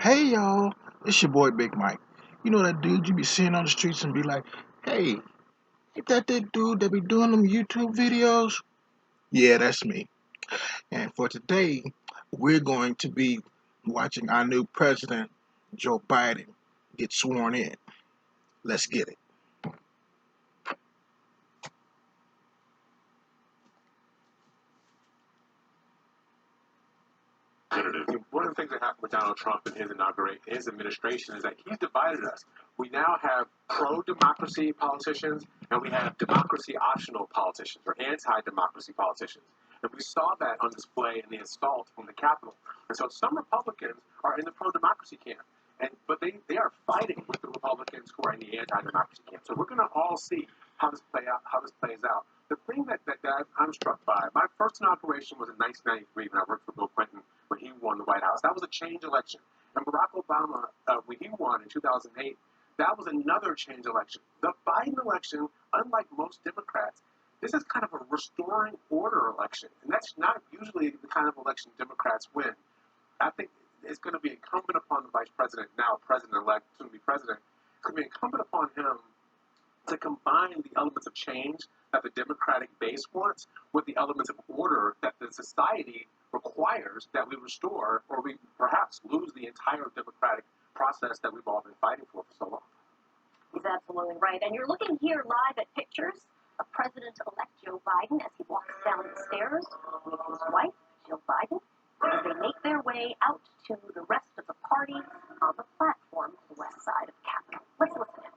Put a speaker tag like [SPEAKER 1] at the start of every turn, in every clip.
[SPEAKER 1] Hey y'all, it's your boy Big Mike. You know that dude you be seeing on the streets and be like, hey, ain't that dude that be doing them YouTube videos? Yeah, that's me. And for today, we're going to be watching our new president, Joe Biden, get sworn in. Let's get it.
[SPEAKER 2] One of the things that happened with Donald Trump and his administration is that he's divided us. We now have pro-democracy politicians and we have democracy-optional politicians or anti-democracy politicians. And we saw that on display in the assault on the Capitol. And so some Republicans are in the pro-democracy camp, but they are fighting with the Republicans who are in the anti-democracy camp. So we're going to all see how this plays out. The thing that I'm struck by, my first inauguration was in 1993 when I worked for Bill Clinton when he won the White House. That was a change election. And Barack Obama, when he won in 2008, that was another change election. The Biden election, unlike most Democrats, this is kind of a restoring order election. And that's not usually the kind of election Democrats win. I think it's going to be incumbent upon the vice president, now president-elect, soon to be president, it's going to be incumbent upon him to combine the elements of change that the Democratic base wants with the elements of order that the society requires that we restore, or we perhaps lose the entire democratic process that we've all been fighting for so long.
[SPEAKER 3] He's absolutely right. And you're looking here live at pictures of President-elect Joe Biden as he walks down the stairs with his wife, Jill Biden, as they make their way out to the rest of the party on the platform to the west side of the Capitol. Let's listen in.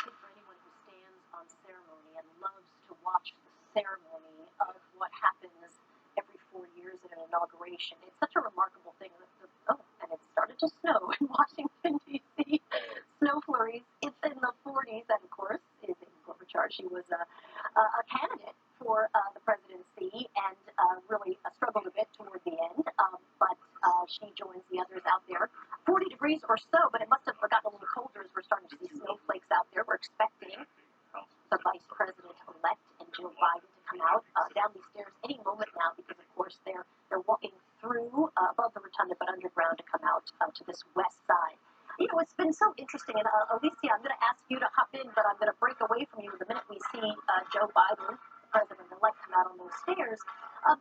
[SPEAKER 3] For anyone who stands on ceremony and loves to watch the ceremony of what happens every 4 years at an inauguration. It's such a remarkable thing. And it started to snow in Washington, D.C. Snow flurries. It's in the 40s, and of course, is Amy Klobuchar. She was a candidate for the presidency and really struggled a bit toward the end, but she joins the others out there. 40 degrees or so, but it must have gotten a little colder as we're starting to see snowflakes out there. We're expecting the vice president-elect and Joe Biden to come out down these stairs any moment now, because of course they're walking through above the rotunda but underground to come out to this west side. You know, it's been so interesting, and Alicia, I'm going to ask you to hop in, but I'm going to break away from you the minute we see Joe Biden, president-elect, come out on those stairs. I'm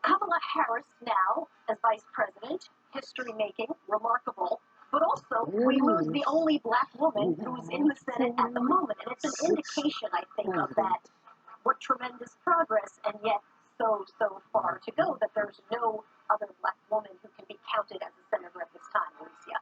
[SPEAKER 3] Kamala Harris now as vice president, history-making, remarkable, but also we lose the only black woman who's in the Senate at the moment, and it's an indication, I think, of that, what tremendous progress, and yet so far to go that there's no other black woman who can be counted as a senator at this time, Alicia.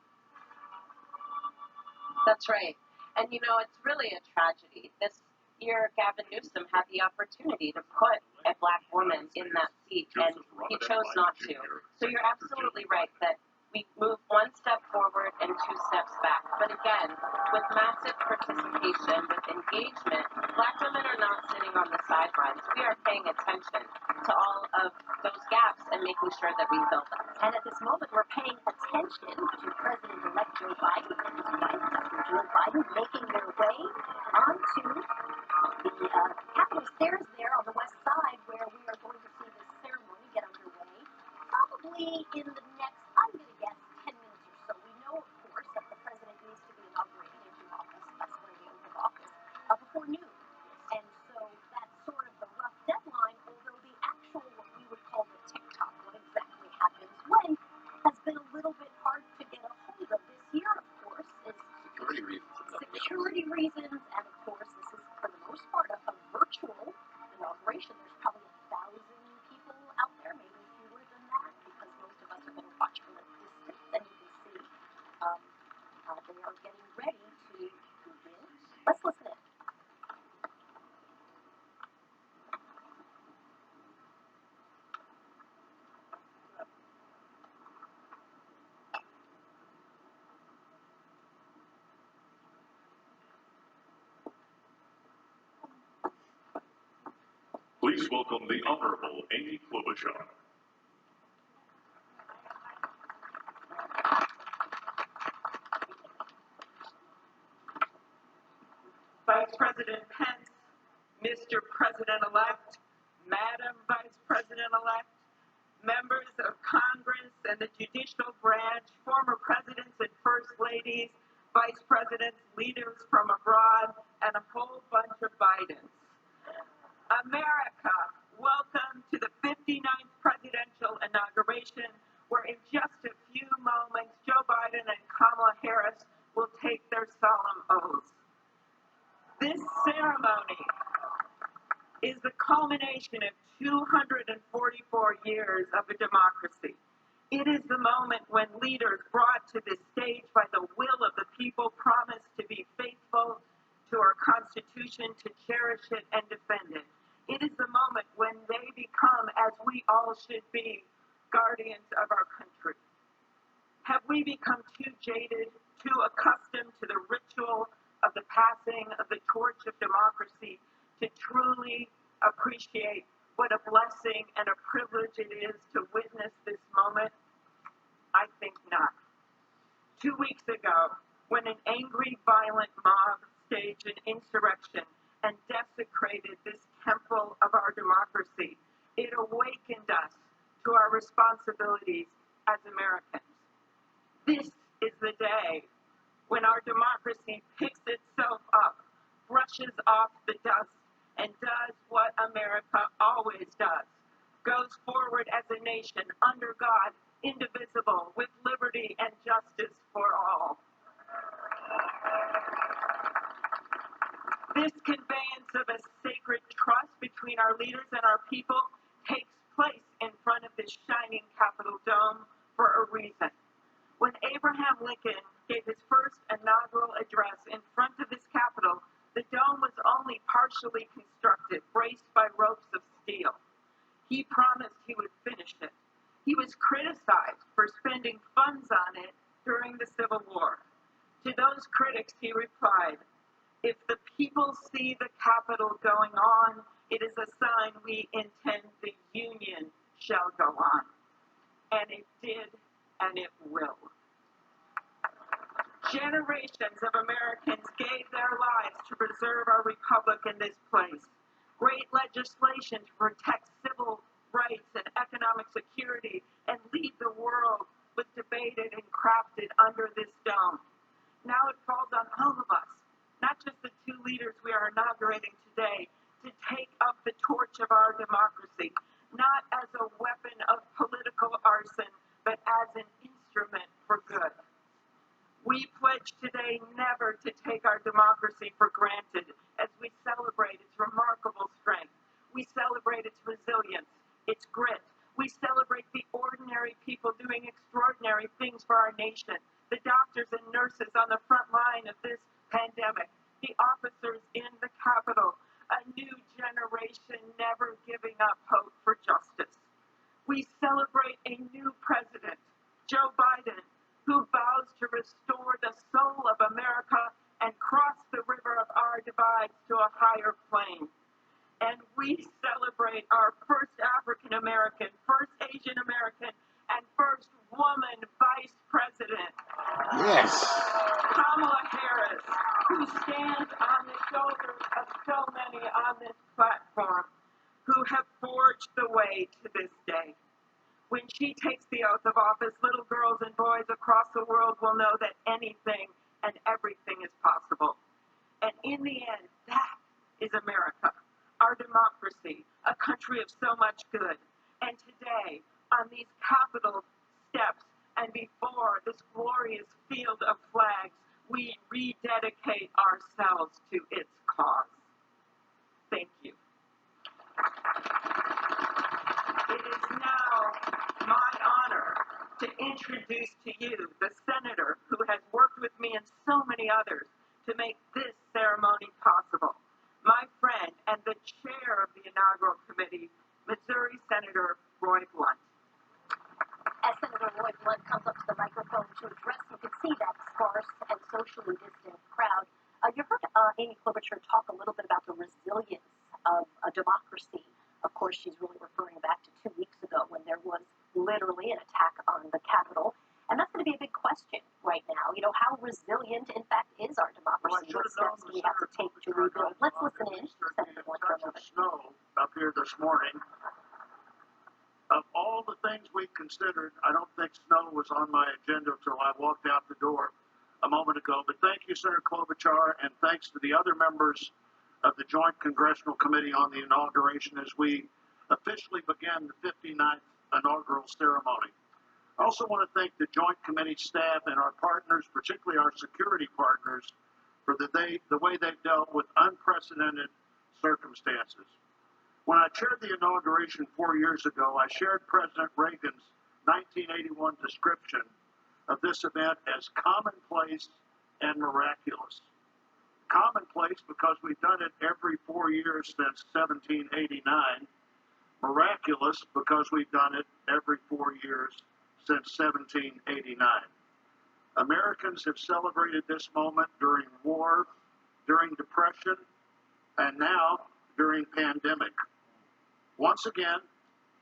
[SPEAKER 4] That's right. And it's really a tragedy. This year, Gavin Newsom had the opportunity to put a black woman in that seat, and he chose not to. So you're absolutely right that we move one step forward and two steps back. But again, with massive participation, with engagement, black women are not sitting on the sidelines. We are paying attention to all of those gaps and making sure that we fill them.
[SPEAKER 3] And at this moment, we're paying attention to President-elect Joe Biden and his wife, Dr. Jill Biden, making their way onto the Capitol stairs there on the west side, where we are going to see this ceremony get underway. Probably in the next, I'm going to guess, 10 minutes or so. We know, of course, that the president needs to be inaugurated into office, that's when the oath of office, before noon. And so that's sort of the rough deadline, although the actual, what we would call the tick-tock, what exactly happens when, has been a little bit hard to get a hold of this year, of course, is security reasons, and of course, this is, for the most part, a virtual inauguration. There's probably 1,000 people out there, maybe fewer than that, because most of us are going to watch from a distance, and you can see they are getting ready to begin. Let's listen in.
[SPEAKER 2] Please welcome the Honorable Amy Klobuchar.
[SPEAKER 5] Vice President Pence, Mr. President-elect, Madam Vice President-elect, members of Congress and the judicial branch, former presidents and first ladies, vice presidents, leaders from abroad, and a whole bunch of Bidens. America, welcome to the 59th presidential inauguration, where in just a few moments, Joe Biden and Kamala Harris will take their solemn oaths. This ceremony is the culmination of 244 years of a democracy. It is the moment when leaders brought to this stage by the will of the people promise to be faithful to our Constitution, to cherish it and defend it. It is the moment when they become, as we all should be, guardians of our country. Have we become too jaded, too accustomed to the ritual of the passing of the torch of democracy to truly appreciate what a blessing and a privilege it is to witness this moment? I think not. 2 weeks ago, when an angry, violent mob staged an insurrection and desecrated this temple of our democracy, it awakened us to our responsibilities as Americans. This is the day when our democracy picks itself up, brushes off the dust, and does what America always does, goes forward as a nation under God, indivisible, with liberty and justice for all. This conveyance of a sacred trust between our leaders and our people takes place in front of this shining Capitol dome for a reason. When Abraham Lincoln gave his first inaugural address in front of his Capitol, the dome was only partially constructed, braced by ropes of steel. He promised he would finish it. He was criticized for spending funds on it during the Civil War. To those critics, he replied, "If the people see the Capitol going on, it is a sign we intend the Union shall go on." And it did, and it will. Generations of Americans gave their lives to preserve our republic in this place. Great legislation to protect civil rights and economic security and lead the world was debated and crafted under this dome. Now it falls on all of us, not just the two leaders we are inaugurating today, to take up the torch of our democracy, not as a weapon of political arson, but as an instrument for good. We pledge today never to take our democracy for granted as we celebrate its remarkable strength. We celebrate its resilience, its grit. We celebrate the ordinary people doing extraordinary things for our nation, the doctors and nurses on the front line of this pandemic, the officers in the Capitol, a new generation never giving up hope for justice. We celebrate a new president, Joe Biden, who vows to restore the soul of America and cross the river of our divides to a higher plane. And we celebrate our first African American, first Asian American, and first woman vice president.
[SPEAKER 1] Yes.
[SPEAKER 5] Kamala Harris, who stands on the shoulders of so many on this platform who have forged the way to this day. When she takes the oath of office, little girls and boys across the world will know that anything and everything is possible. And in the end, that is America, our democracy, a country of so much good. And today, on these Capitol steps and before this glorious field of flags, we rededicate ourselves to its cause. Thank you. It is now my honor to introduce to you the senator who has worked with me and so many others to make this ceremony possible, my friend and the chair of the inaugural committee, Missouri Senator Roy Blunt.
[SPEAKER 3] As Senator Roy Blunt comes up to the microphone to address, you can see that sparse and socially distant crowd. You heard Amy Klobuchar talk a little bit about the resilience of a democracy. Of course, she's really referring back to 2 weeks ago when there was literally an attack on the Capitol. And that's going to be a big question right now. You know, how resilient, in fact, is our democracy? What steps do we have to take to rebuild? Let's listen in to Senator Warren for a moment.
[SPEAKER 6] Snow up here this morning. Of all the things we considered, I don't think snow was on my agenda until I walked out the door a moment ago. But thank you, Senator Klobuchar, and thanks to the other members of the Joint Congressional Committee on the Inauguration as we officially began the 59th inaugural ceremony. I also want to thank the Joint Committee staff and our partners, particularly our security partners, for the way they've dealt with unprecedented circumstances. When I chaired the inauguration 4 years ago, I shared President Reagan's 1981 description of this event as commonplace and miraculous. Commonplace because we've done it every 4 years since 1789. Miraculous because we've done it every 4 years since 1789. Americans have celebrated this moment during war, during depression, and now during pandemic. Once again,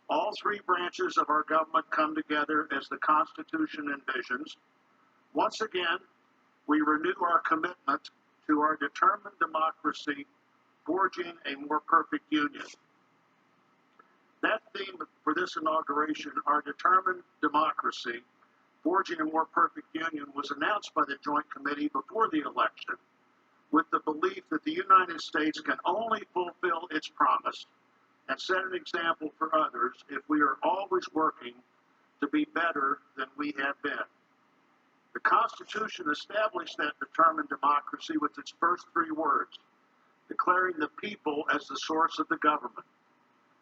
[SPEAKER 6] all three branches of our government come together as the Constitution envisions. Once again, we renew our commitment to our determined democracy, forging a more perfect union. That theme for this inauguration, our determined democracy, forging a more perfect union, was announced by the Joint Committee before the election with the belief that the United States can only fulfill its promise and set an example for others if we are always working to be better than we have been. The Constitution established that determined democracy with its first three words, declaring the people as the source of the government.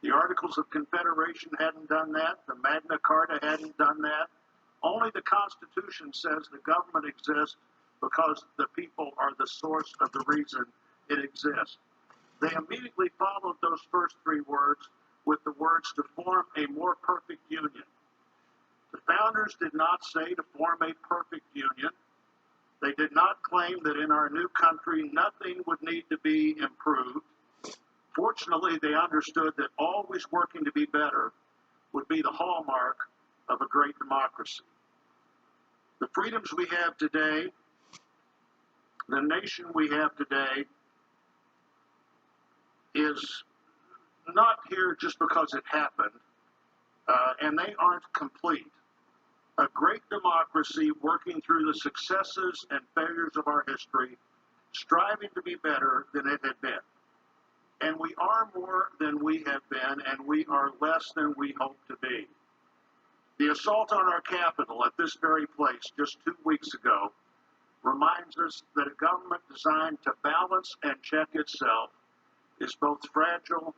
[SPEAKER 6] The Articles of Confederation hadn't done that. The Magna Carta hadn't done that. Only the Constitution says the government exists because the people are the source of the reason it exists. They immediately followed those first three words with the words to form a more perfect union. The founders did not say to form a perfect union. They did not claim that in our new country nothing would need to be improved. Fortunately, they understood that always working to be better would be the hallmark of a great democracy. The freedoms we have today, the nation we have today, is not here just because it happened, and they aren't complete. A great democracy working through the successes and failures of our history, striving to be better than it had been. And we are more than we have been, and we are less than we hope to be. The assault on our Capitol at this very place just 2 weeks ago reminds us that a government designed to balance and check itself is both fragile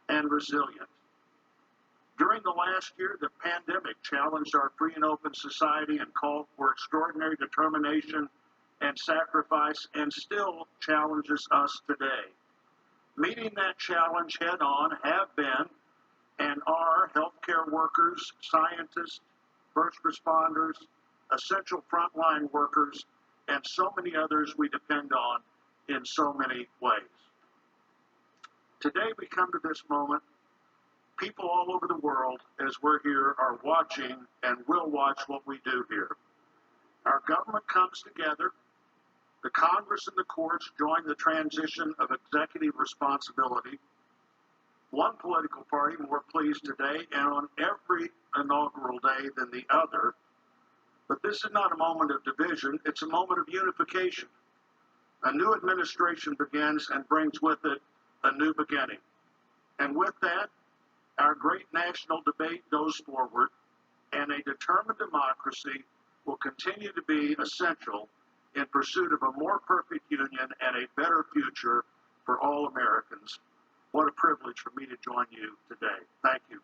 [SPEAKER 6] and resilient. During the last year, the pandemic challenged our free and open society and called for extraordinary determination and sacrifice, and still challenges us today. Meeting that challenge head on have been and are healthcare workers, scientists, first responders, essential frontline workers, and so many others we depend on in so many ways. Today we come to this moment. People all over the world, as we're here, are watching and will watch what we do here. Our government comes together. The Congress and the courts join the transition of executive responsibility. One political party more pleased today and on every inaugural day than the other. But this is not a moment of division, it's a moment of unification. A new administration begins and brings with it a new beginning. And with that, our great national debate goes forward, and a determined democracy will continue to be essential in pursuit of a more perfect union and a better future for all Americans. What a privilege for me to join you today. Thank you.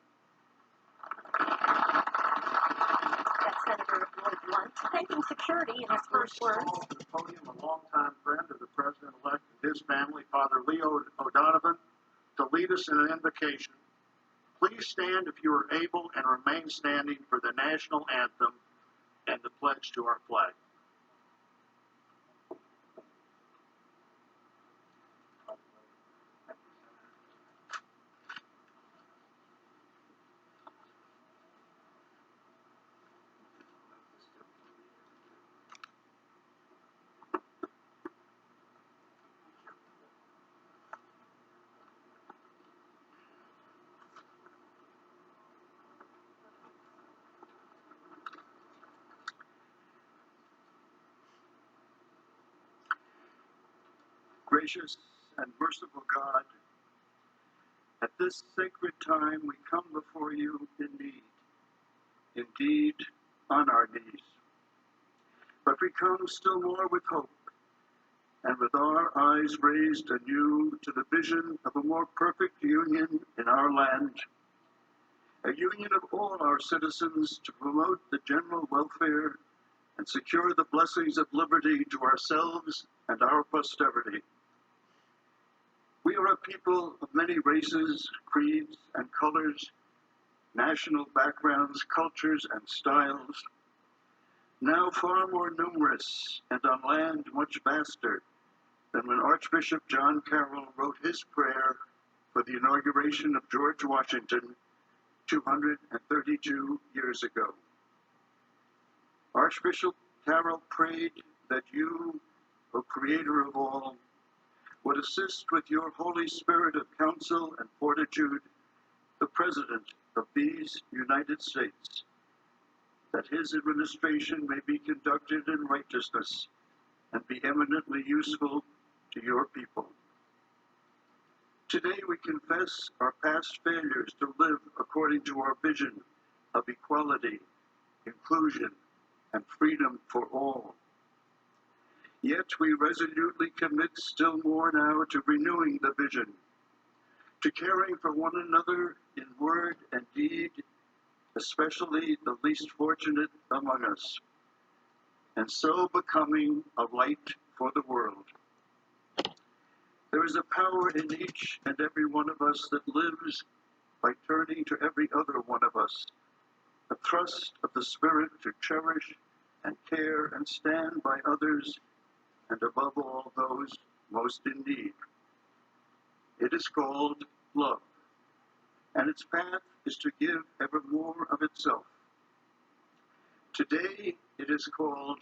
[SPEAKER 3] That's Senator Lloyd Blunt thanking security in his first words.
[SPEAKER 6] To the podium, a longtime friend of the President-elect and his family, Father Leo O'Donovan, to lead us in an invocation. Please stand if you are able and remain standing for the national anthem and the pledge to our flag. Gracious and merciful God, at this sacred time we come before you in need, indeed on our knees. But we come still more with hope, and with our eyes raised anew to the vision of a more perfect union in our land, a union of all our citizens to promote the general welfare and secure the blessings of liberty to ourselves and our posterity. We are a people of many races, creeds, and colors, national backgrounds, cultures, and styles, now far more numerous and on land much vaster than when Archbishop John Carroll wrote his prayer for the inauguration of George Washington 232 years ago. Archbishop Carroll prayed that you, O Creator of all, would assist with your Holy Spirit of counsel and fortitude the President of these United States, that his administration may be conducted in righteousness and be eminently useful to your people. Today we confess our past failures to live according to our vision of equality, inclusion, and freedom for all. Yet we resolutely commit still more now to renewing the vision, to caring for one another in word and deed, especially the least fortunate among us, and so becoming a light for the world. There is a power in each and every one of us that lives by turning to every other one of us, a thrust of the Spirit to cherish and care and stand by others, and above all those most in need. It is called love, and its path is to give ever more of itself. Today it is called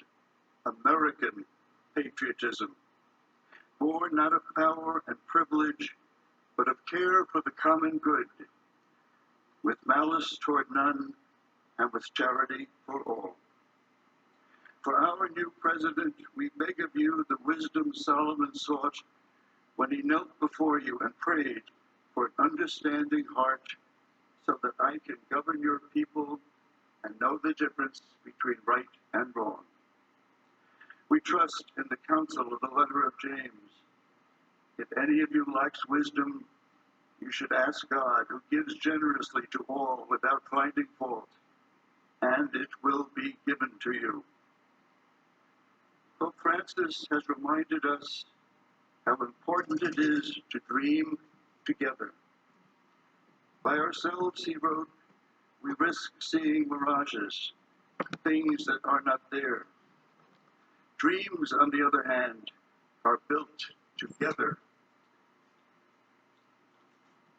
[SPEAKER 6] American patriotism, born not of power and privilege, but of care for the common good, with malice toward none and with charity for all. For our new president, we beg of you the wisdom Solomon sought when he knelt before you and prayed for an understanding heart, so that I can govern your people and know the difference between right and wrong. We trust in the counsel of the letter of James. If any of you lacks wisdom, you should ask God, who gives generously to all without finding fault, and it will be given to you. Pope Francis has reminded us how important it is to dream together. By ourselves, he wrote, we risk seeing mirages, things that are not there. Dreams, on the other hand, are built together.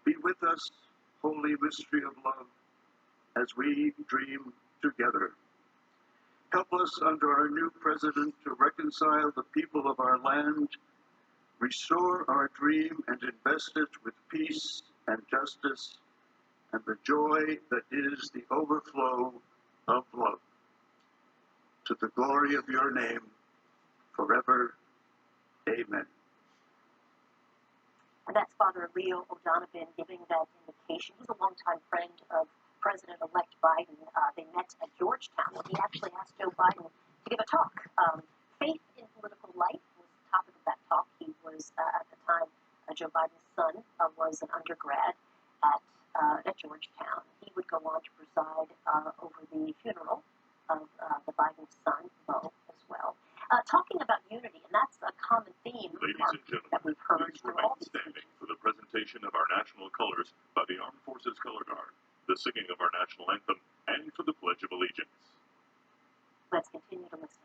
[SPEAKER 6] Be with us, holy mystery of love, as we dream together. Help us under our new president to reconcile the people of our land, restore our dream and invest it with peace and justice and the joy that is the overflow of love. To the glory of your name, forever. Amen.
[SPEAKER 3] And that's Father Leo O'Donovan giving that invitation. He's a longtime friend of President-elect Biden. They met at Georgetown, where he actually asked Joe Biden to give a talk. Faith in political life was the topic of that talk. He was, at the time, Joe Biden's son was an undergrad at Georgetown. He would go on to preside over the funeral of the Biden son, Beau, as well. Talking about unity, and that's a common theme,
[SPEAKER 7] Ladies
[SPEAKER 3] Mark,
[SPEAKER 7] and gentlemen,
[SPEAKER 3] that we've heard
[SPEAKER 7] please
[SPEAKER 3] through
[SPEAKER 7] remain
[SPEAKER 3] all these
[SPEAKER 7] standing for the presentation of our national colors by the Armed Forces Color Guard, the singing of our national anthem, and for the Pledge of Allegiance.
[SPEAKER 3] Let's continue to listen.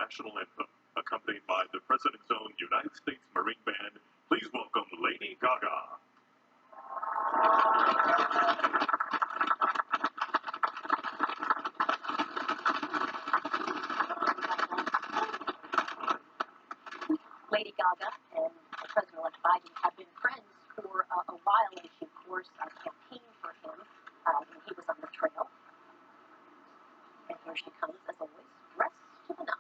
[SPEAKER 7] national anthem, accompanied by the President's own United States Marine Band. Please welcome Lady Gaga.
[SPEAKER 3] Lady Gaga and President-elect Biden have been friends for a while, and she, of course, campaigned for him when he was on the trail. And here she comes, as always, dressed to the nines.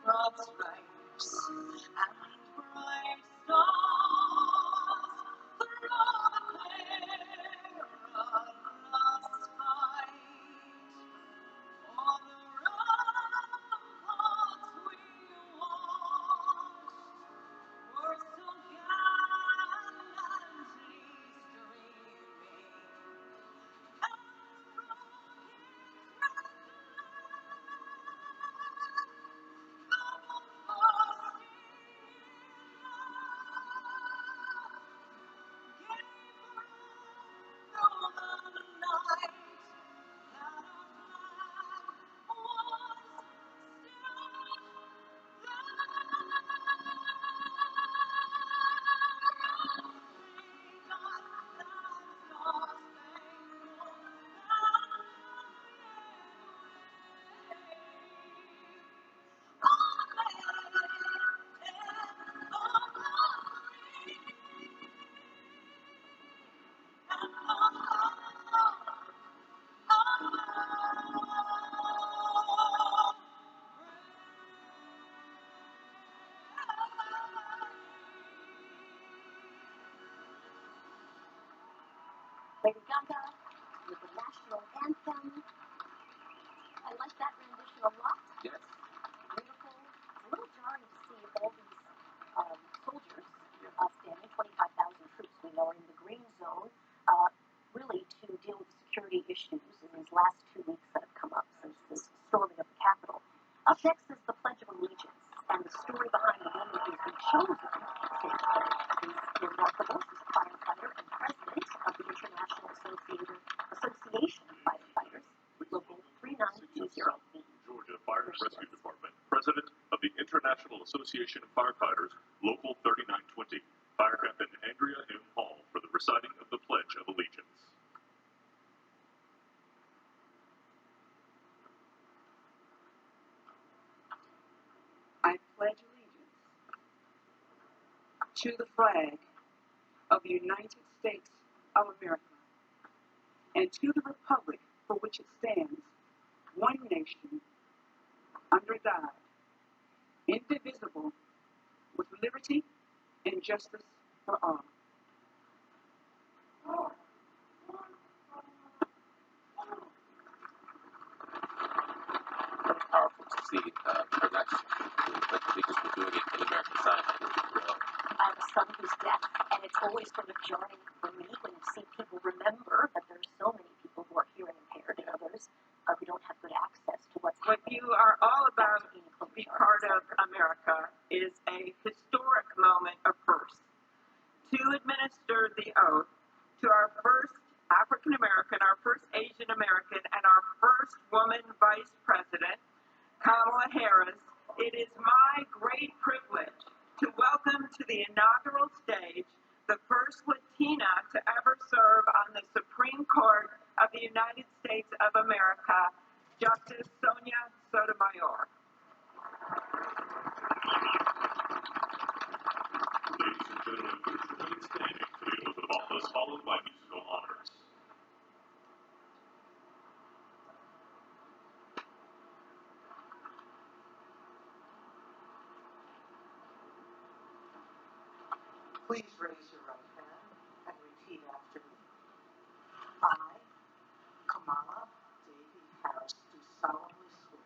[SPEAKER 5] Broad stripes and bright stars through the perilous fight. On the ramparts we watched were so gallantly streaming, and the
[SPEAKER 3] Lady Gaga with the national anthem. I like that rendition a lot.
[SPEAKER 2] Yes.
[SPEAKER 3] Beautiful. It's a little jarring to see all these soldiers standing, 25,000 troops we know are in the green zone, really to deal with security issues in these last 2 weeks that have come up since this storming of the Capitol. Up next is the Pledge of Allegiance, and the story behind the woman who's been chosen to say the pledge is remarkable. She's a firefighter and president of the International Association of Firefighters, Local 3920.
[SPEAKER 7] Georgia Fire and Rescue Department, President of the International Association of Firefighters, Local 3920, Fire Captain Andrea M. Hall, for the reciting of the Pledge of Allegiance.
[SPEAKER 5] I pledge allegiance to the flag of the United States of America and to the republic for which it stands, one nation, under God, indivisible, with liberty and justice for all.
[SPEAKER 2] It's powerful to see her actually because we're doing it in American Sign Language as well.
[SPEAKER 3] I have a son who's deaf, and it's always sort of jarring for me when you see people remember that there are so many people who are hearing impaired and others who don't have good access to what's
[SPEAKER 5] What
[SPEAKER 3] happening.
[SPEAKER 5] you are all about to be part of America is a historic moment of first. To administer the oath to our first African American, our first Asian American, and our first woman vice president, Kamala Harris, it is my great privilege to welcome to the inaugural stage the first Latina to ever serve on the Supreme Court of the United States of America, Justice Sonia Sotomayor.
[SPEAKER 7] Gentlemen, please remain standing for the oath of office, followed by musical honors.
[SPEAKER 5] Please raise your right hand and repeat after me. I, Kamala Davy Harris, do solemnly swear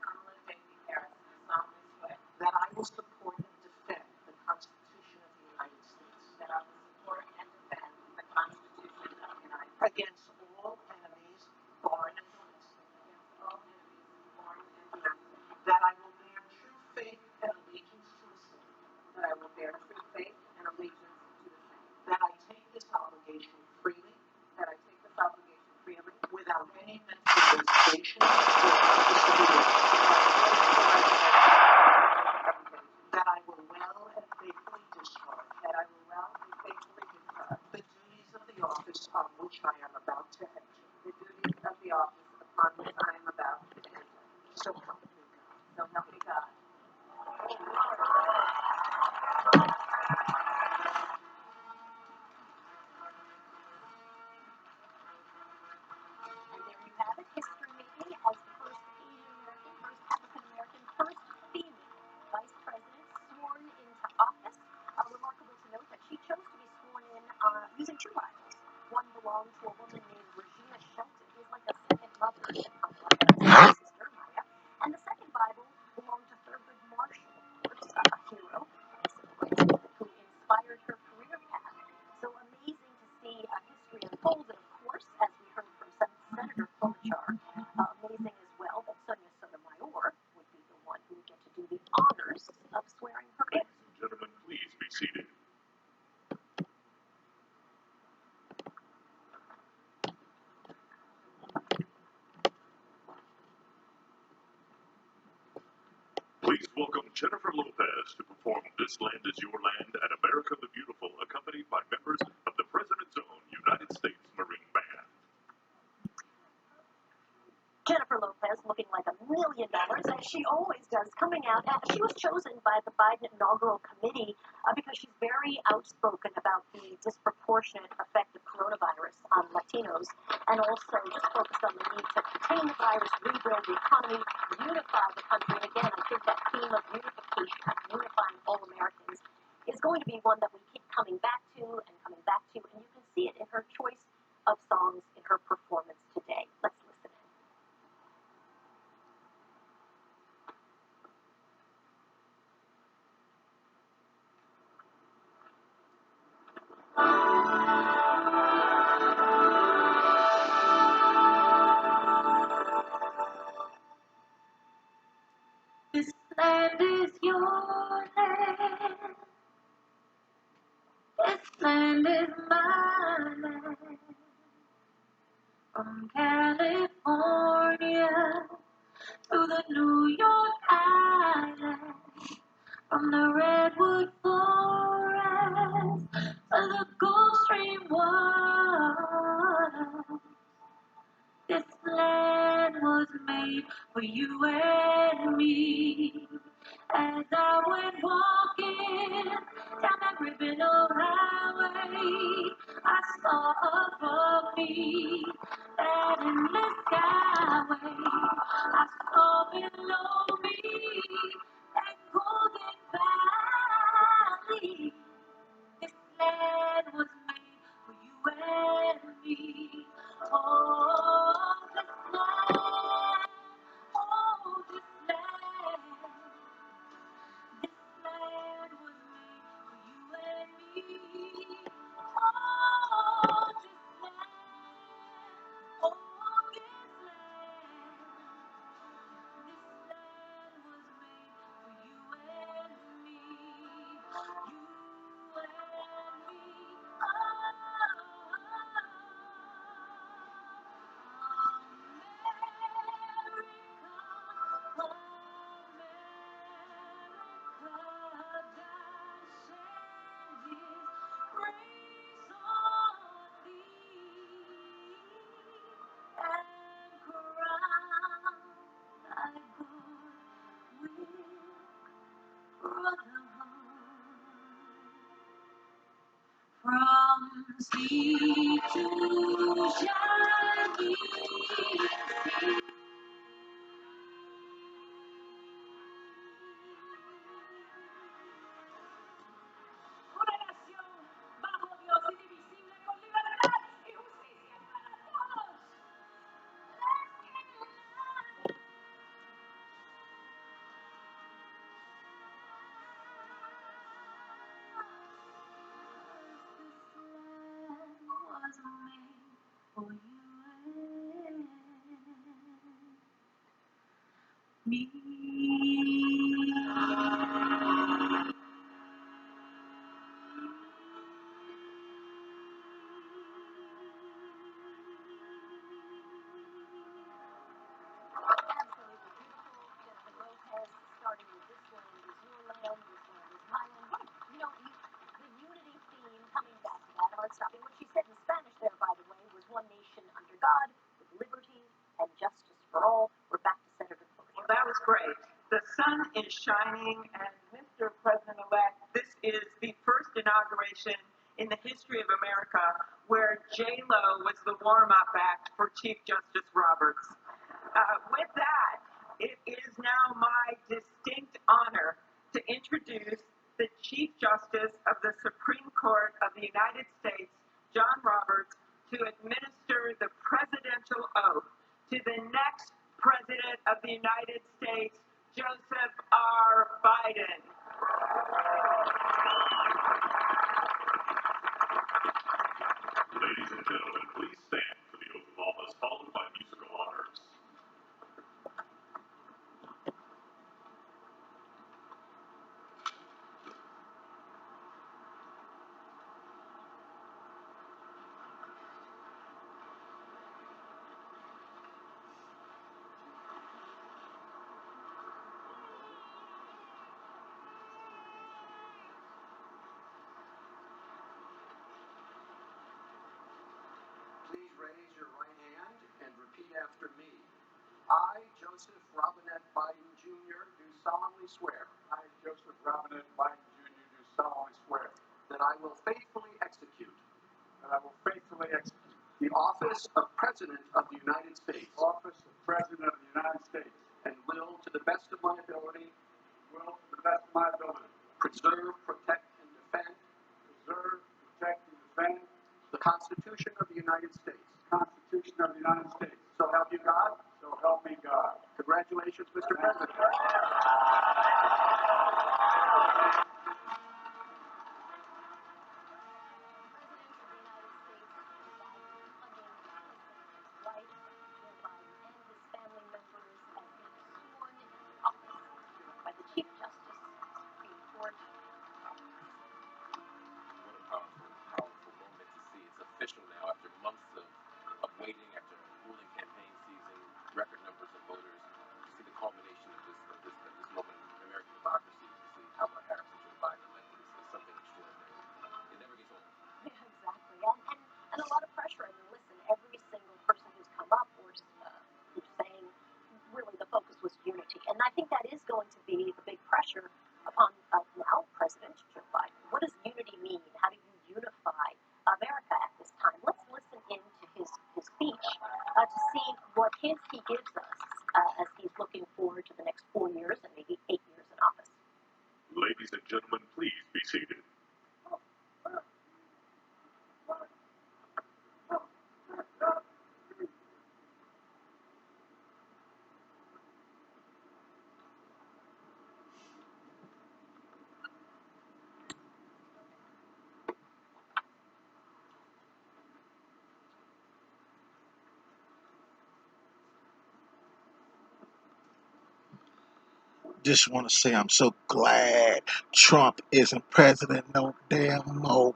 [SPEAKER 4] Kamala Davy Harris, do solemnly swear
[SPEAKER 5] that I will support and defend the Constitution of the United States
[SPEAKER 4] that I will support and defend the Constitution of the United States
[SPEAKER 5] against all enemies, foreign and domestic,
[SPEAKER 4] against all enemies, foreign and domestic,
[SPEAKER 5] that I will bear true faith and allegiance to the same,
[SPEAKER 4] that I will bear true faith and allegiance to the same,
[SPEAKER 5] that I take this obligation freely
[SPEAKER 4] that I take this obligation freely
[SPEAKER 5] without any mental reservation or purpose of evasion, that I will well and faithfully discharge
[SPEAKER 4] that I will well and faithfully discharge
[SPEAKER 5] the duties of the office on which I am about to enter.
[SPEAKER 4] the duties of the office upon which I am about to enter.
[SPEAKER 5] So help me God.
[SPEAKER 4] So help me God. And there you have it, history making as the first Asian American, first African American, first female vice president sworn into office. Remarkable to note that she chose to be sworn in using two Bibles. One belonged to a woman named Regina Shelton, who is like a second mother to Kamala's sister Maya, and the second Bible belonged to Thurgood Marshall, of course, a hero and civil rights movement who inspired her career path. So amazing to see history unfold, and of course, as we heard from Senator Klobuchar, amazing as well that Sonia Sotomayor would be the one who would get to do the honors of swearing her in.
[SPEAKER 7] Ladies and gentlemen, please be seated. Please welcome Jennifer Lopez to perform This Land Is Your Land and America the Beautiful, accompanied by members of the President's Own United States Marine Band.
[SPEAKER 3] Jennifer Lopez looking like $1 million, as she always does, coming out. She was chosen by the Biden inaugural committee because she's very outspoken about the disproportionate effect of coronavirus on Latinos, and also just focused on the need to contain the virus, rebuild the economy, unify the country. And again, I think that theme of unification, unifying all Americans, is going to be one that we keep coming back to, and you can see it in her choice of songs in her performance today. Let's listen in. This land is your land. This land is my land. From California to the New York Island. From the redwood forest to the Gulf Stream water. This land was made for you and me. As I went walking down that criminal highway, I saw above me that endless skyway. I saw below me that golden valley. This land was made for you and me. Oh, this land, oh, this land. This land was made for you and me. Oh, this land, oh, this land. This land was made for you and me. You and me. Brotherhood. Una nación bajo Dios, indivisible, con libertad y justicia para todos. Was made for you and me. Absolutely beautiful. Jennifer Lopez, starting with "This Land Is Your Land, This Land Is My Land." You know, the unity theme, coming back to that, hard stopping. What she said in Spanish there, by the way, was "One nation under God, with liberty and justice for all." We're back to Senator Klobuchar.
[SPEAKER 5] Well, that was great. The sun is shining, and Mr. President-elect, this is the first inauguration in the history of America where J-Lo was the warm-up act for Chief Justice Roberts. With that, it is now my distinct honor to introduce the Chief Justice of the Supreme Court of the United States, John Roberts, to administer the presidential oath to the next President of the United States, Joseph R. Biden.
[SPEAKER 7] Ladies and gentlemen, please stand for the oath of office, followed by musical honors.
[SPEAKER 2] Please raise your right hand and repeat after me. I, Joseph Robinette Biden Jr., do solemnly swear. I, Joseph Robinette Biden Jr., do solemnly swear. That I will faithfully execute. That I will faithfully execute. The office of President of the United States. The office of President of the United States. And will, to the best of my ability. Will, to the best of my ability. Preserve, protect, and defend. Preserve, protect, and defend. The Constitution of the United States. Constitution of the United States. So help you God. So help me God. Congratulations, Mr. President.
[SPEAKER 3] By the Chief Justice of the Supreme Court.
[SPEAKER 2] What a powerful moment to see. It's official now after months of waiting, after a grueling campaign season, record numbers of voters. To see the culmination of this moment in American democracy, to see Kamala Harris and Joe Biden elected is something extraordinary. It never gets old.
[SPEAKER 3] Yeah, exactly. And a lot of pressure. I mean, listen, every single person who's come up who's saying really the focus was unity. And I think that is going to be the big pressure upon now President Joe Biden. What does unity mean? How do you unify America at this time? Let's listen into his speech to see what he gives us as he's looking forward to the next 4 years and maybe 8 years in office.
[SPEAKER 7] Ladies and gentlemen, please be seated.
[SPEAKER 1] Just want to say I'm so glad Trump isn't president no damn more.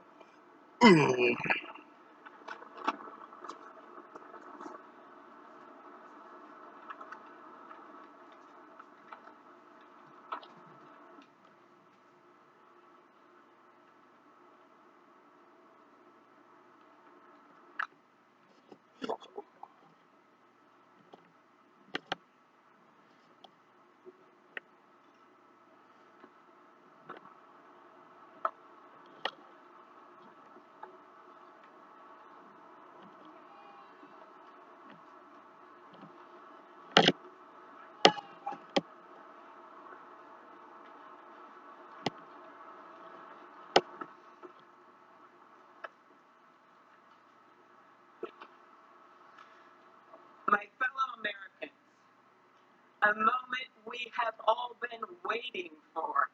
[SPEAKER 5] a moment we have all been waiting for.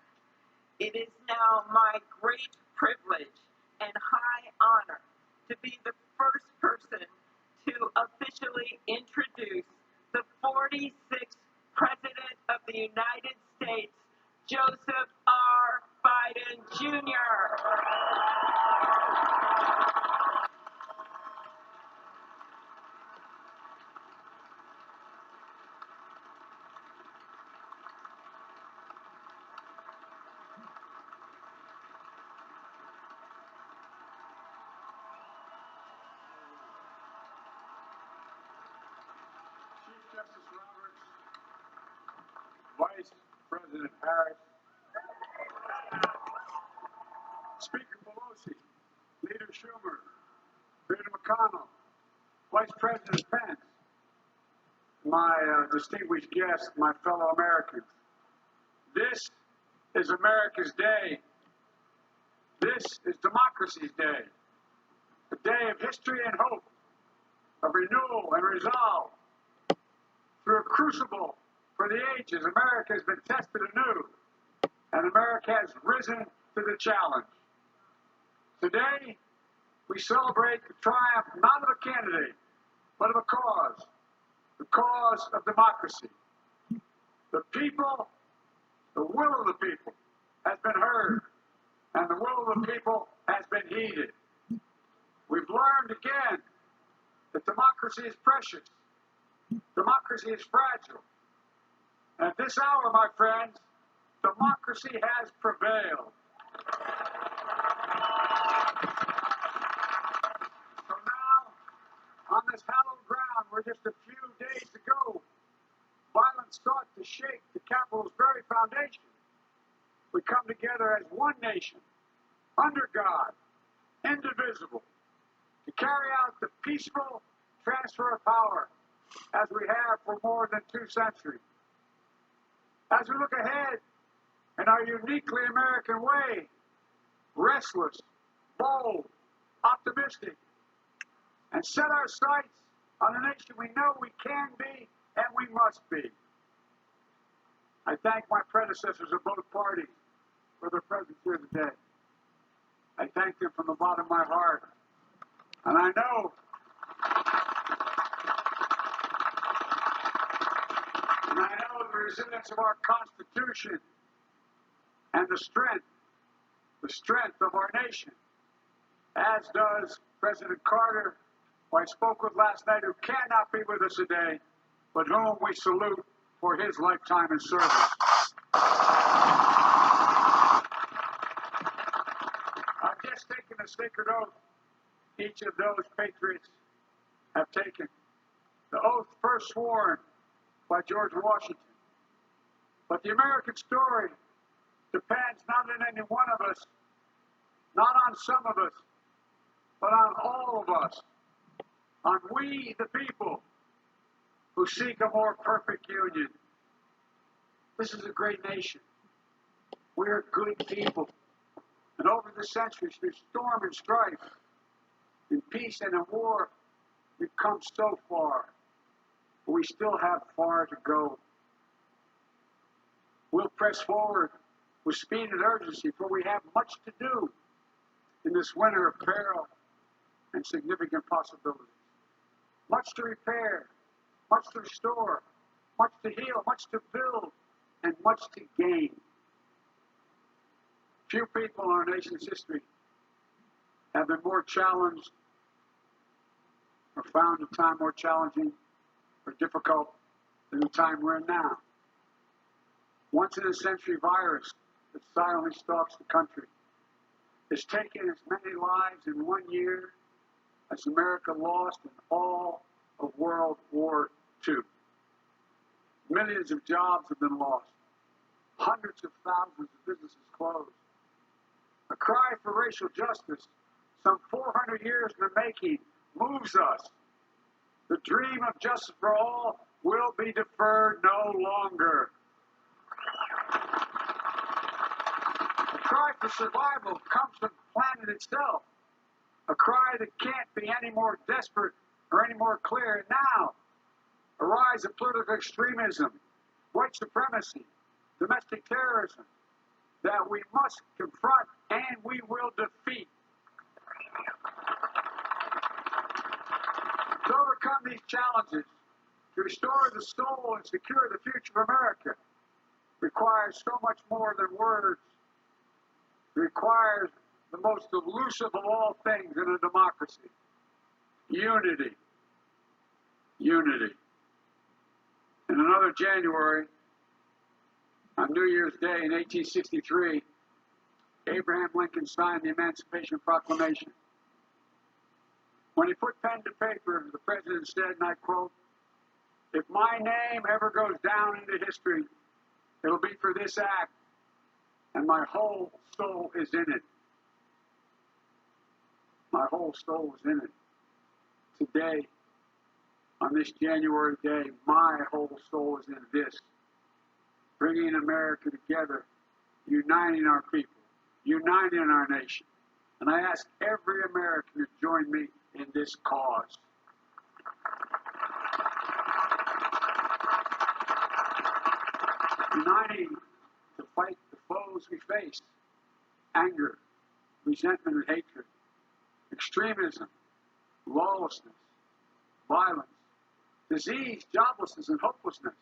[SPEAKER 5] It is now my great privilege and high honor to be the first person to officially introduce the 46th President of the United States, Joseph R. Biden Jr.
[SPEAKER 6] Chief Justice Roberts, Vice President Harris, Speaker Pelosi, Leader Schumer, Leader McConnell, Vice President Pence, my distinguished guests, my fellow Americans. This is America's day. This is democracy's day. A day of history and hope, of renewal and resolve. Through a crucible for the ages, America has been tested anew, and America has risen to the challenge. Today, we celebrate the triumph not of a candidate, but of a cause, the cause of democracy. The people, the will of the people has been heard, and the will of the people has been heeded. We've learned again that democracy is precious. Democracy is fragile. And at this hour, my friends, democracy has prevailed. So now, on this hallowed ground where just a few days ago, violence sought to shake the Capitol's very foundation, we come together as one nation, under God, indivisible, to carry out the peaceful transfer of power as we have for more than 2 centuries. As we look ahead in our uniquely American way, restless, bold, optimistic, and set our sights on the nation we know we can be and we must be. I thank my predecessors of both parties for their presence here today. I thank them from the bottom of my heart. And I know the resilience of our Constitution and the strength of our nation, as does President Carter, who I spoke with last night, who cannot be with us today, but whom we salute for his lifetime in service. I've just taken a sacred oath each of those patriots have taken. The oath first sworn by George Washington. But the American story depends not on any one of us, not on some of us, but on all of us, on we the people who seek a more perfect union. This is a great nation. We're good people. And over the centuries, through storm and strife, in peace and in war, we've come so far. But we still have far to go. We'll press forward with speed and urgency, for we have much to do in this winter of peril and significant possibilities. Much to repair, much to restore, much to heal, much to build, and much to gain. Few people in our nation's history have been more challenged or found a time more challenging or difficult than the time we're in now. Once in a century virus that silently stalks the country has taken as many lives in 1 year as America lost in all of World War II. Millions of jobs have been lost. Hundreds of thousands of businesses closed. A cry for racial justice, some 400 years in the making, moves us. The dream of justice for all will be deferred no longer. A cry for survival comes from the planet itself. A cry that can't be any more desperate or any more clear. And now, a rise of political extremism white supremacy, domestic terrorism, that we must confront and we will defeat. To overcome these challenges, to restore the soul and secure the future of America, requires so much more than words. It requires the most elusive of all things in a democracy: unity. Unity. In another January, on New Year's Day in 1863, Abraham Lincoln signed the Emancipation Proclamation. When he put pen to paper, the president said, and I quote, "If my name ever goes down into history, it'll be for this act, and my whole soul is in it." My whole soul is in it. Today, on this January day, my whole soul is in this. Bringing America together, uniting our people, uniting our nation. And I ask every American to join me in this cause. Uniting to fight the foes we face: anger, resentment and hatred, extremism, lawlessness, violence, disease, joblessness, and hopelessness.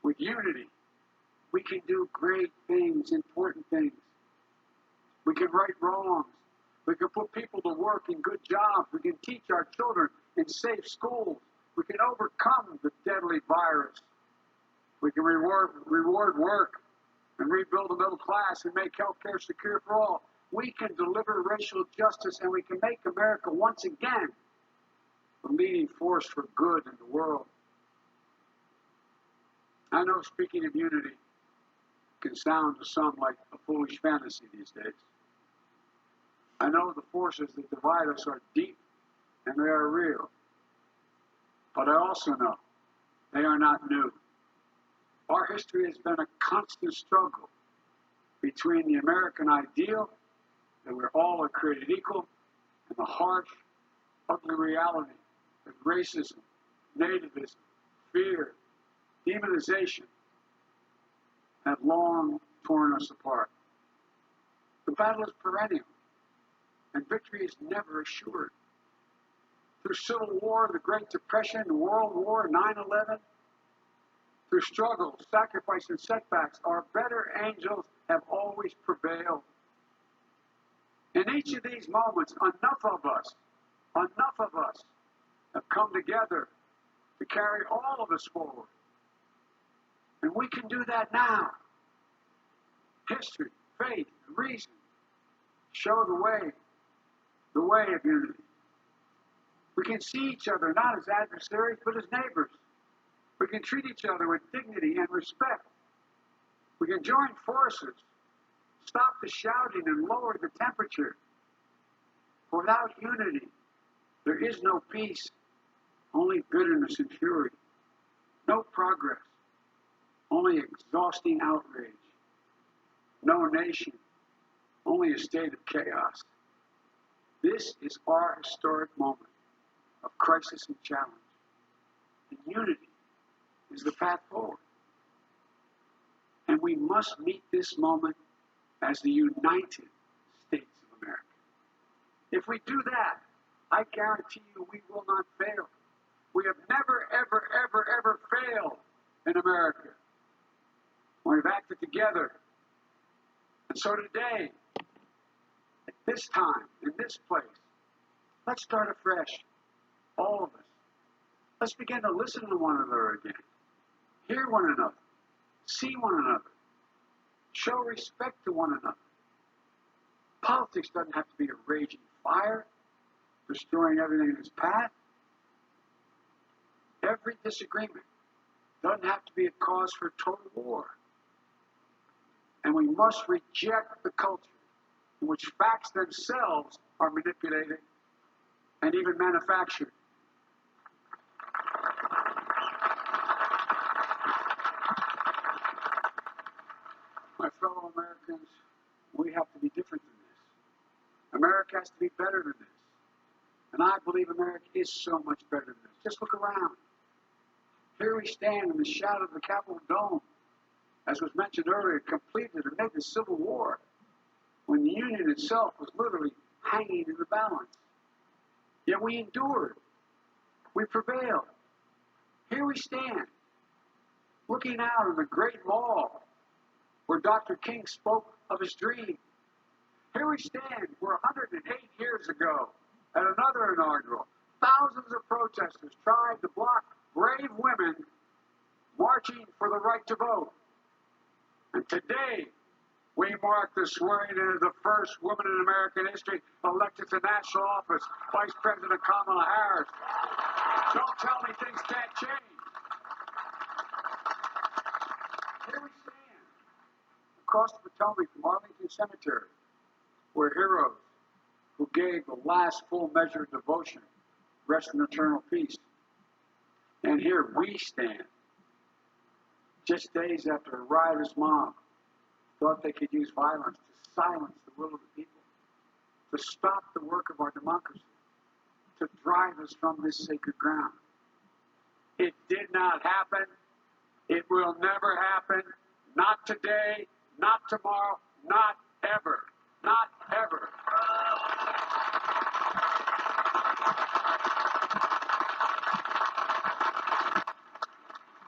[SPEAKER 6] With unity, we can do great things, important things. We can right wrongs. We can put people to work in good jobs. We can teach our children in safe schools. We can overcome the deadly virus. We can reward work and rebuild the middle class and make health care secure for all. We can deliver racial justice, and we can make America once again the leading force for good in the world. I know speaking of unity can sound to some like a foolish fantasy these days. I know the forces that divide us are deep and they are real. But I also know they are not new. Our history has been a constant struggle between the American ideal that we're all are created equal and the harsh, ugly reality that racism, nativism, fear, demonization have long torn us apart. The battle is perennial, and victory is never assured. Through Civil War, the Great Depression, World War, 9/11, through struggles, sacrifice, and setbacks, our better angels have always prevailed. In each of these moments, enough of us have come together to carry all of us forward. And we can do that now. History, faith, and reason show the way of unity. We can see each other not as adversaries, but as neighbors. We can treat each other with dignity and respect. We can join forces, stop the shouting, and lower the temperature. Without unity, there is no peace, only bitterness and fury. No progress, only exhausting outrage. No nation, only a state of chaos. This is our historic moment of crisis and challenge. And unity is the path forward. And we must meet this moment as the United States of America. If we do that, I guarantee you we will not fail. We have never, ever, ever, ever failed in America when we've acted together. And so today, at this time, in this place, let's start afresh, all of us. Let's begin to listen to one another again, hear one another, see one another, show respect to one another. Politics doesn't have to be a raging fire, destroying everything in its path. Every disagreement doesn't have to be a cause for total war. And we must reject the culture in which facts themselves are manipulated and even manufactured. My fellow Americans, we have to be different than this. America has to be better than this. And I believe America is so much better than this. Just look around. Here we stand in the shadow of the Capitol Dome, as was mentioned earlier, completed amid the Civil War, when the Union itself was literally hanging in the balance. Yet we endured. We prevailed. Here we stand, looking out on the Great Mall, where Dr. King spoke of his dream. Here we stand, where 108 years ago, at another inaugural, thousands of protesters tried to block brave women marching for the right to vote. And today, we mark the swearing in of the first woman in American history elected to national office, Vice President Kamala Harris. Don't tell me things can't change. Here we stand, across the Potomac from Arlington Cemetery, where heroes who gave the last full measure of devotion rest in eternal peace. And here we stand, just days after a riotous mob thought they could use violence to silence the will of the people, to stop the work of our democracy, to drive us from this sacred ground. It did not happen. It will never happen. Not today, not tomorrow, not ever. Not ever.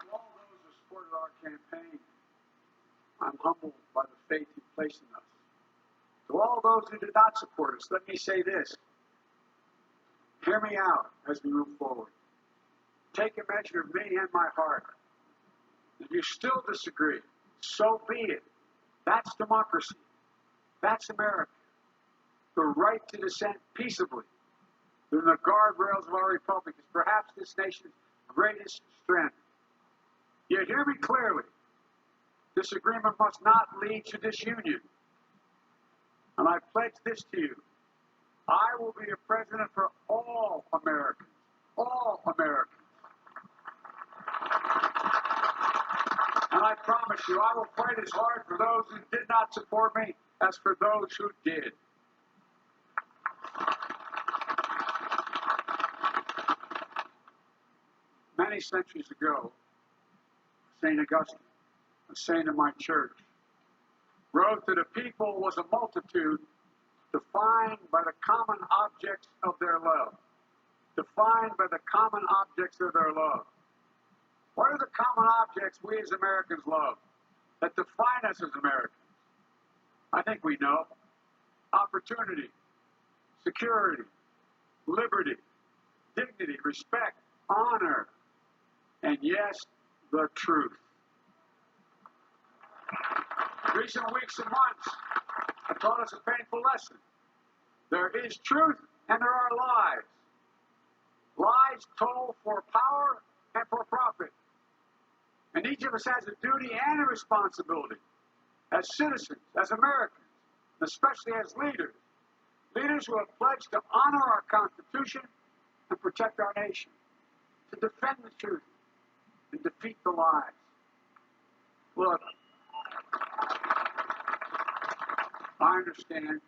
[SPEAKER 6] To all those who supported our campaign, I'm humbled by the faith you placed in us. To all those who did not support us, let me say this. Hear me out as we move forward. Take a measure of me and my heart. If you still disagree, so be it. That's democracy. That's America. The right to dissent peaceably within the guardrails of our republic is perhaps this nation's greatest strength. Yet hear me clearly. Disagreement must not lead to disunion. And I pledge this to you. I will be a president for all Americans. All Americans. And I promise you, I will fight as hard for those who did not support me as for those who did. Many centuries ago, St. Augustine, a saint of my church, wrote that a people was a multitude defined by the common objects of their love. Defined by the common objects of their love. What are the common objects we as Americans love that define us as Americans? I think we know. Opportunity, security, liberty, dignity, respect, honor, and yes, the truth. Recent weeks and months have taught us a painful lesson. There is truth and there are lies. Lies told for power and for profit. And each of us has a duty and a responsibility as citizens, as Americans, especially as leaders. Leaders who have pledged to honor our Constitution and protect our nation, to defend the truth and defeat the lies. Look, I understand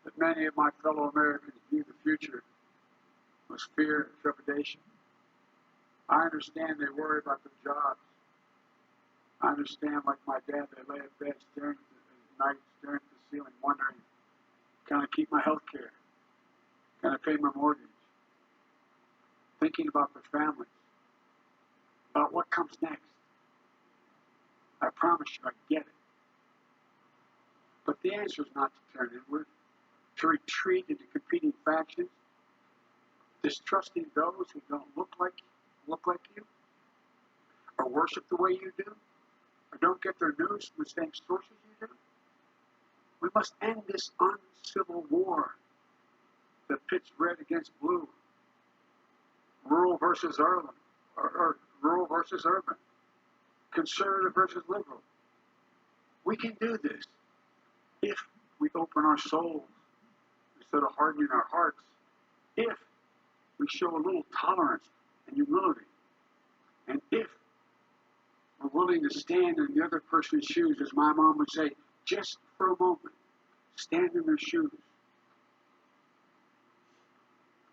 [SPEAKER 6] that many of my fellow Americans view the future with fear and trepidation. I understand they worry about their jobs. I understand, like my dad, they lay in bed staring at night, staring at the ceiling, wondering, can I keep my health care? Can I pay my mortgage? Thinking about their families, about what comes next. I promise you, I get it. But the answer is not to turn inward, to retreat into competing factions, distrusting those who don't look like you, or worship the way you do, or don't get their news from the same sources you do. We must end this uncivil war that pits red against blue, rural versus urban, or rural versus urban, conservative versus liberal. We can do this if we open our souls instead of hardening our hearts, if we show a little tolerance and humility, and if we're willing to stand in the other person's shoes, as my mom would say, just for a moment, stand in their shoes.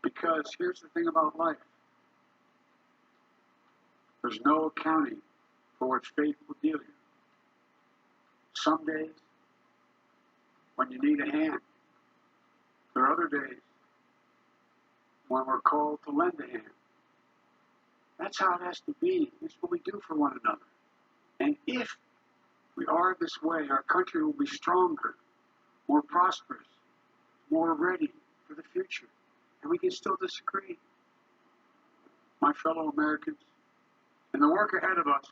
[SPEAKER 6] Because here's the thing about life. There's no accounting for what faith will deal you. Some days, when you need a hand, there are other days when we're called to lend a hand. That's how it has to be. It's what we do for one another. And if we are this way, our country will be stronger, more prosperous, more ready for the future. And we can still disagree. My fellow Americans, in the work ahead of us,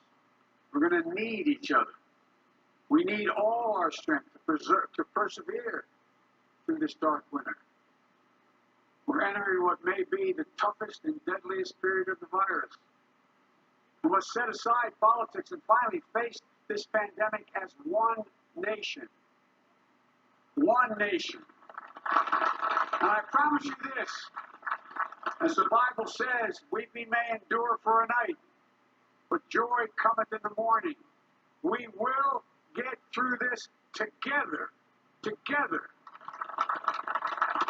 [SPEAKER 6] we're going to need each other. We need all our strength to persevere through this dark winter. We're entering what may be the toughest and deadliest period of the virus. We must set aside politics and finally face this pandemic as one nation. One nation. And I promise you this, as the Bible says, weeping may endure for a night, but joy cometh in the morning. We will get through this together. Together.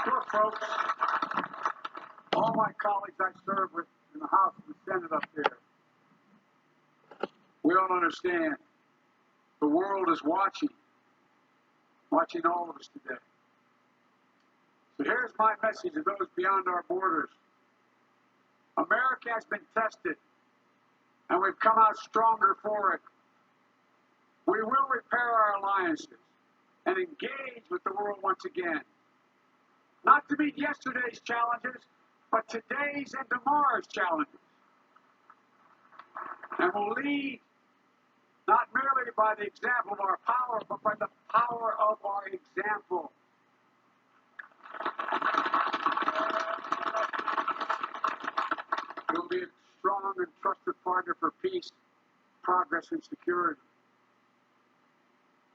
[SPEAKER 6] Look, folks, all my colleagues I serve with in the House and the Senate up there, we all understand the world is watching all of us today. So here's my message to those beyond our borders. America has been tested, and we've come out stronger for it. We will repair our alliances and engage with the world once again. Not to meet yesterday's challenges, but today's and tomorrow's challenges. And we'll lead not merely by the example of our power, but by the power of our example. We'll be a strong and trusted partner for peace, progress, and security.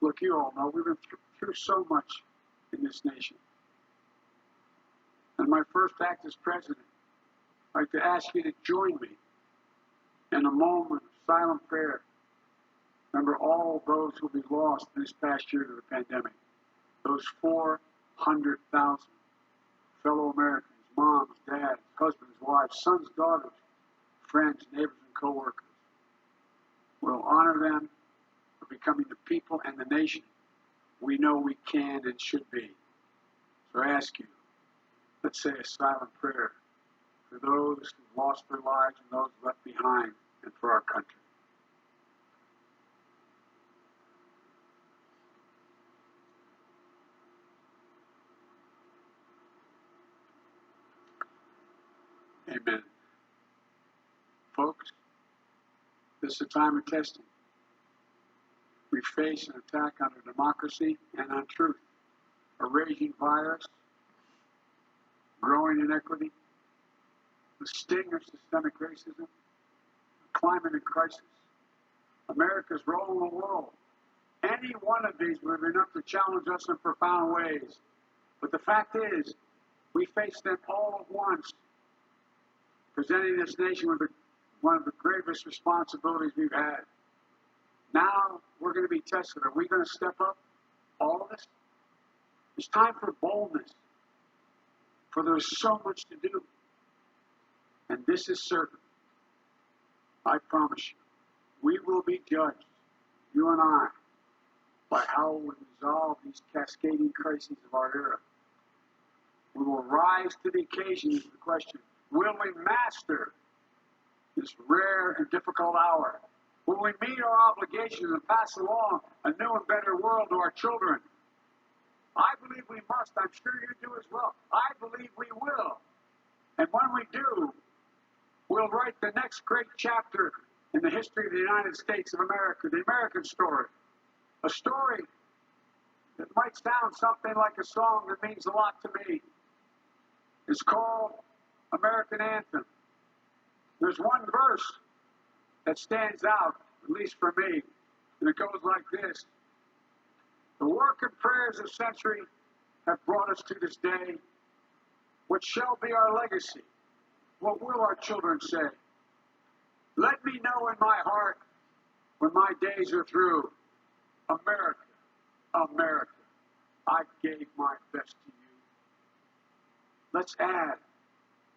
[SPEAKER 6] Look, you all know we've been through so much in this nation. And my first act as president, I'd like to ask you to join me in a moment of silent prayer. Remember all those who will be lost in this past year to the pandemic. Those 400,000 fellow Americans, moms, dads, husbands, wives, sons, daughters, friends, neighbors, and co-workers. We'll honor them for becoming the people and the nation we know we can and should be. So I ask you, let's say a silent prayer for those who lost their lives and those left behind, and for our country. Amen. Folks, this is a time of testing. We face an attack on our democracy and on truth, a raging virus, growing inequity, the sting of systemic racism, climate in crisis, America's role in the world. Any one of these would be enough to challenge us in profound ways. But the fact is, we face them all at once, presenting this nation with one of the gravest responsibilities we've had. Now we're going to be tested. Are we going to step up, all of us? It's time for boldness, for there's so much to do. And this is certain. I promise you, we will be judged, you and I, by how we resolve these cascading crises of our era. We will rise to the occasion is the question. Will we master this rare and difficult hour? Will we meet our obligations and pass along a new and better world to our children? I believe we must. I'm sure you do as well. I believe we will. And when we do, we'll write the next great chapter in the history of the United States of America, the American story. A story that might sound something like a song that means a lot to me. It's called American Anthem. There's one verse that stands out, at least for me, and it goes like this. The work and prayers of century have brought us to this day. What shall be our legacy? What will our children say? Let me know in my heart when my days are through. America, America, I gave my best to you.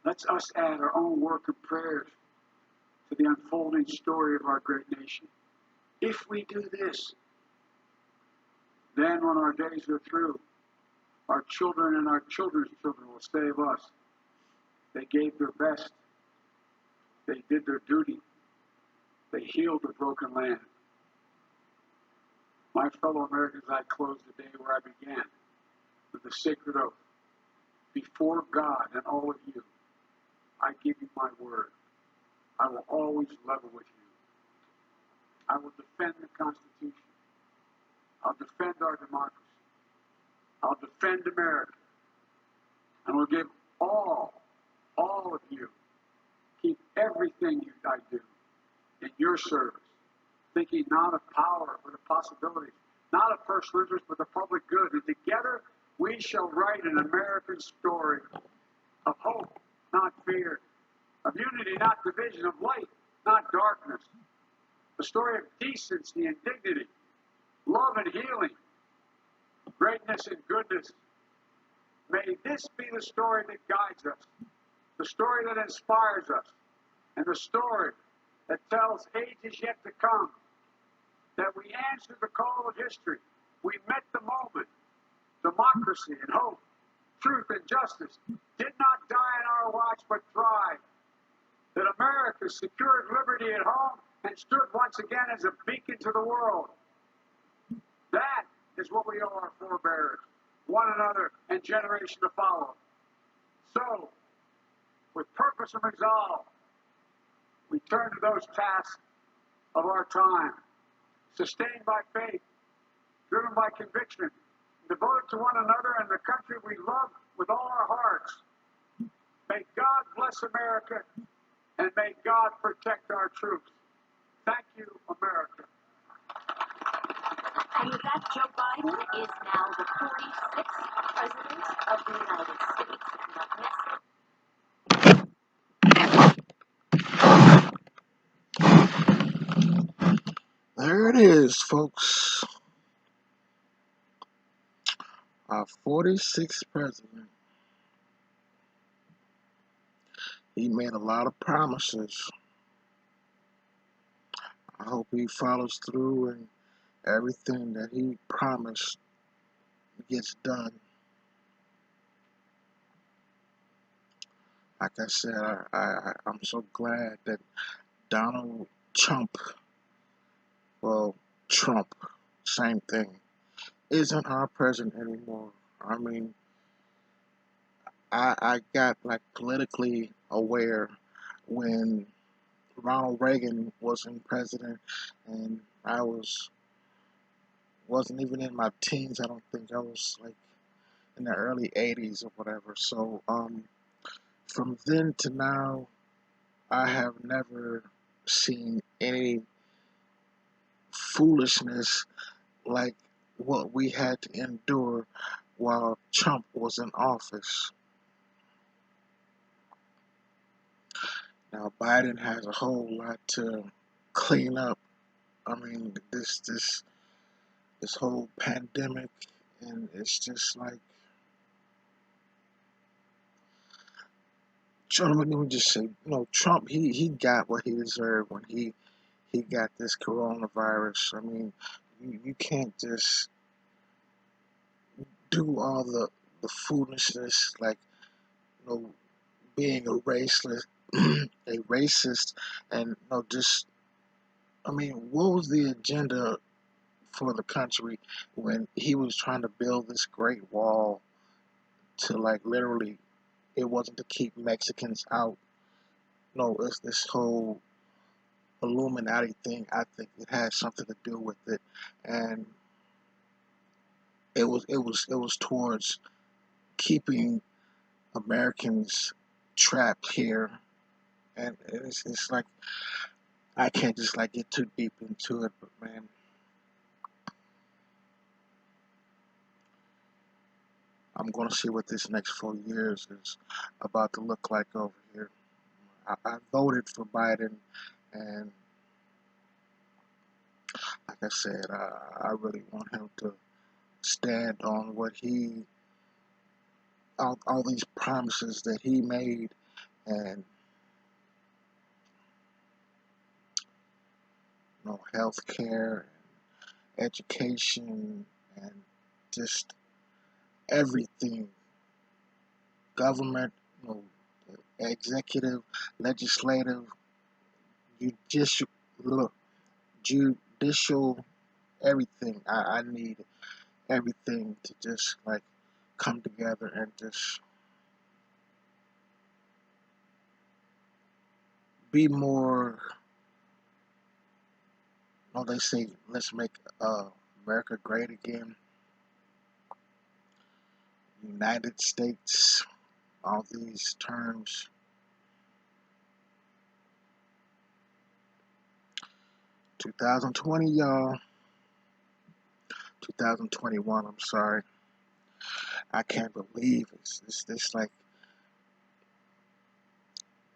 [SPEAKER 6] Let's us add our own work and prayers to the unfolding story of our great nation. If we do this, then when our days are through, our children and our children's children will say of us, they gave their best, they did their duty, they healed a broken land. My fellow Americans, I close the day where I began, with the sacred oath. Before God and all of you, I give you my word. I will always level with you. I will defend the Constitution. I'll defend our democracy. I'll defend America. And will give all of you, keep everything I do in your service, thinking not of power but of possibilities, not of personal interest but the public good. And together we shall write an American story of hope, not fear, of unity, not division, of light, not darkness, a story of decency and dignity, love and healing, greatness and goodness. May this be the story that guides us, the story that inspires us, and the story that tells ages yet to come that we answered the call of history. We met the moment. Democracy and hope, truth and justice did not die in our watch but thrived. That America secured liberty at home and stood once again as a beacon to the world. That is what we owe our forebears, one another, and generation to follow. So, with purpose and resolve, we turn to those tasks of our time, sustained by faith, driven by conviction, devoted to one another and the country we love with all our hearts. May God bless America, and may God protect our troops. Thank you, America.
[SPEAKER 3] And with that, Joe Biden is now the 46th President of the United States. And up next,
[SPEAKER 1] There it is, folks. Our 46th president. He made a lot of promises. I hope he follows through and everything that he promised gets done. Like I said, I'm so glad that Donald Trump, well, Trump, same thing, isn't our president anymore. I mean, I got like politically aware when Ronald Reagan wasn't president, and I wasn't even in my teens. I don't think I was like in the early '80s or whatever. So from then to now, I have never seen any foolishness like what we had to endure while Trump was in office. Now Biden has a whole lot to clean up. I mean, this whole pandemic, and it's just like, let me just say, Trump, he got what he deserved when he got this coronavirus. I mean, you can't just do all the foolishness like, being a racist, a racist, and just, I mean, what was the agenda for the country when he was trying to build this great wall to like literally, it wasn't to keep Mexicans out. No, it's this whole Illuminati thing. I think it has something to do with it, and it was towards keeping Americans trapped here, and it's like I can't just like get too deep into it, but man, I'm gonna see what this next 4 years is about to look like over here. I voted for Biden, and like I said, I really want him to stand on what all these promises that he made, and health care, education, and just everything. Government, executive, legislative, judicial, look, judicial, everything. I need everything to just like come together and just be more. They say let's make America great again, United States, all these terms. 2020, y'all. 2021. I'm sorry. I can't believe it's this like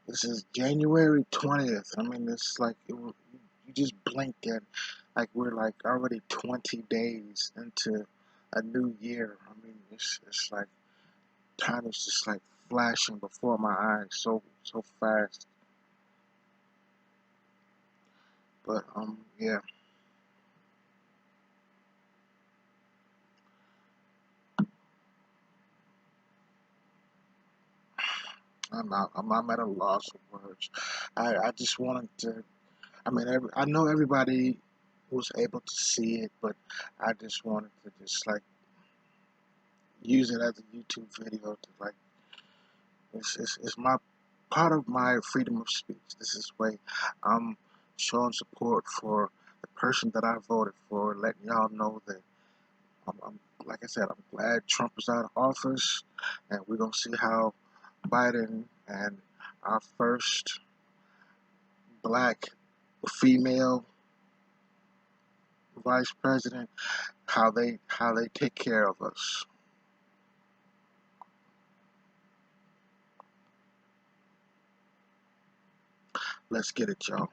[SPEAKER 1] this is January 20th. I mean, it's like you just blink and like we're like already 20 days into a new year. I mean, it's like time is just like flashing before my eyes so fast. But yeah, I'm at a loss of words. I just wanted to. I mean, I know everybody was able to see it, but I just wanted to just like use it as a YouTube video to like it's my part of my freedom of speech. This is way I'm showing support for the person that I voted for, letting y'all know that I'm like I said, I'm glad Trump is out of office, and we're gonna see how Biden and our first black female vice president, how they take care of us. Let's get it, y'all.